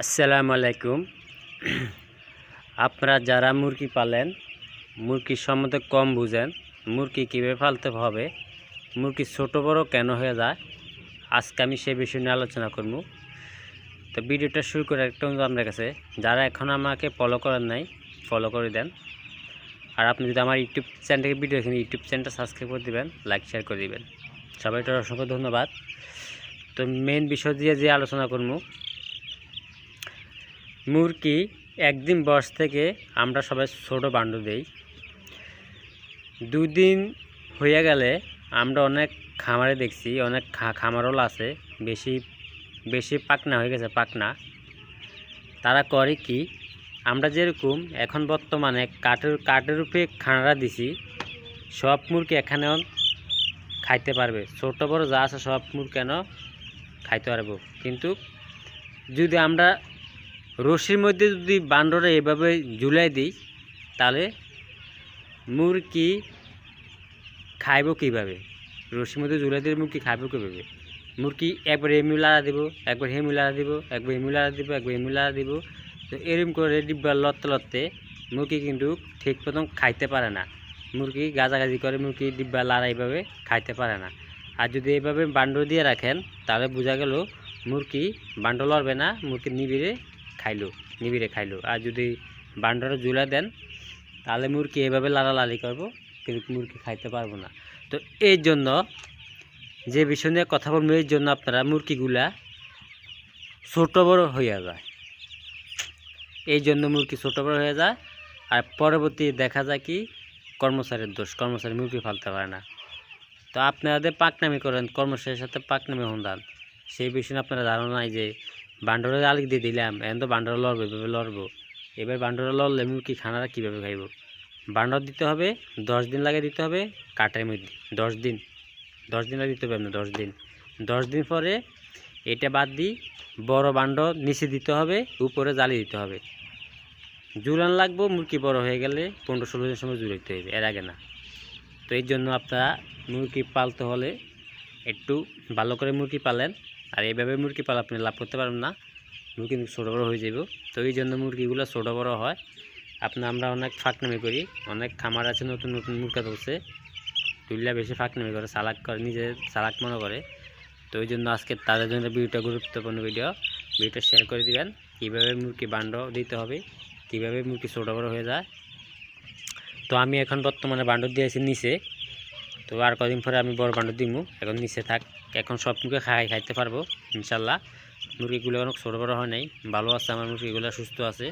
আসসালামু আলাইকুম। আপনারা যারা মুরগি পালেন, মুরগির সম্বন্ধে কম বুঝেন, মুরগি কীভাবে পালতে হবে, মুরগি ছোট বড় কেন হয়ে যায়, আজকে আমি সেই বিষয় নিয়ে আলোচনা করব। তো ভিডিওটা শুরু করে একটা অনুরোধ আপনার কাছে, যারা এখন আমাকে ফলো করেন নাই ফলো করে দেন। আর আপনি যদি আমার ইউটিউব চ্যানেল থেকে ভিডিও দেখেন, ইউটিউব চ্যানেলটা সাবস্ক্রাইব করে দেবেন, লাইক শেয়ার করে দেবেন। সবাইটার অসংখ্য ধন্যবাদ। তো মেন বিষয় দিয়ে যে আলোচনা করব, মুরগি একদিন বয়স থেকে আমরা সবাই ছোট বান্ডু দেই। 2 দিন হয়ে গেলে আমরা অনেক খামারে দেখছি, অনেক খামারওয়ালা আছে, বেশি বেশি পাকনা হয়ে গেছে পাকনা। তারা করে কি, আমরা যেরকম এখন বর্তমানে কাঠের উপরে খানারা দিছি, সব মুরগি এখানেও খাইতে পারবে, ছোট বড় যা আছে সব মুরগি কেন খাইতে পারবো। কিন্তু যদি আমরা রশির মধ্যে যদি বান্ডরে এভাবে ঝুলাই দিই, তাহলে মুরগি খাইব কীভাবে? রশির মধ্যে ঝুলাই দিলে মুরগি খাইব কীভাবে? মুরগি একবার এমনি লাড়া দিব, একবার হেমু লাড়া দিব, একবার এমনি লাড়া দিব, একবার এমনি লাড়া দিব। তো এরকম করে ডিব্বা লড়তে লড়তে মুরগি কিন্তু ঠিক মতন খাইতে পারে না। মুরগি গাজাগাজি করে, মুরগি ডিব্বা লাড়া এইভাবে খাইতে পারে না। আর যদি এইভাবে বান্ডর দিয়ে রাখেন, তাহলে বোঝা গেল মুরগি বান্ড লড়বে না, মুরগি নিবিড়ে খাইলো। আর যদি বান্ডরে ঝুলা দেন, তাহলে মুরগি এভাবে লাড়ালাড়ি করবো, কিন্তু মুরগি খাইতে পারবো না। তো এই জন্য যে বিষয় নিয়ে কথা বলবো, এই জন্য আপনারা মুরগিগুলা ছোট বড় হয়ে যায়, এই জন্য মুরগি ছোট বড় হয়ে যায়। আর পরবর্তী দেখা যায় কি, কর্মচারীর দোষ, কর্মচারী মুরগি ফালতে পারে না। তো আপনাদের পাকনামি করেন, কর্মচারীর সাথে পাকনামি হন্দান, সেই বিষয়ে আপনারা ধারণা নাই যে বান্ডরে আলিক দিয়ে দিলাম, এখন তো বান্ডরে লড়বো, এভাবে লড়বো। এবার বান্ডরে লড়লে মুরগি খানারা কীভাবে খাইব? বান্ডর দিতে হবে 10 দিন লাগে, দিতে হবে কাঠের মধ্যে 10 দিন লাগে দিতে হবে আপনার 10 দিন পরে এটা বাদ দিই, বড় বান্ড নিচে দিতে হবে, উপরে জালি দিতে হবে, ঝুলান লাগবো। মুরগি বড় হয়ে গেলে 15-16 দিনের সময় ঝুলাইতে হবে, এর আগে না। তো এই জন্য আপনারা মুরগি পালতে হলে একটু ভালো করে মুরগি পালেন। আর এইভাবে মুরগি পালে আপনি লাভ করতে পারবেন না, মুরগি ছোটো বড়ো হয়ে যাব। তো এই জন্য মুরগিগুলো ছোটো বড়ো হয়। আমরা অনেক ফাঁকনামি করি, অনেক খামার আছে নতুন নতুন মুরগা ধরছে, তুললে বেশি ফাঁকনামি করে, চালাক করে, নিজে চালাক মনে করে। তো ওই জন্য আজকে তাদের জন্য ভিডিওটা গুরুত্বপূর্ণ ভিডিওটা শেয়ার করে দিবেন, কীভাবে মুরগি বান্ড দিতে হবে, কীভাবে মুরগি ছোটো বড়ো হয়ে যায়। তো আমি এখন বর্তমানে বান্ড দিয়েছি নিচে, তো আর কদিন পরে আমি বড় বান্ড দিব। এখন নিচে থাক, এখন সব মুরগি খাইতে পারবো ইনশাল্লাহ। মুরগিগুলো অনেক ছোটো বড়ো হয় নাই, ভালো আছে আমার মুরগিগুলো, সুস্থ আছে।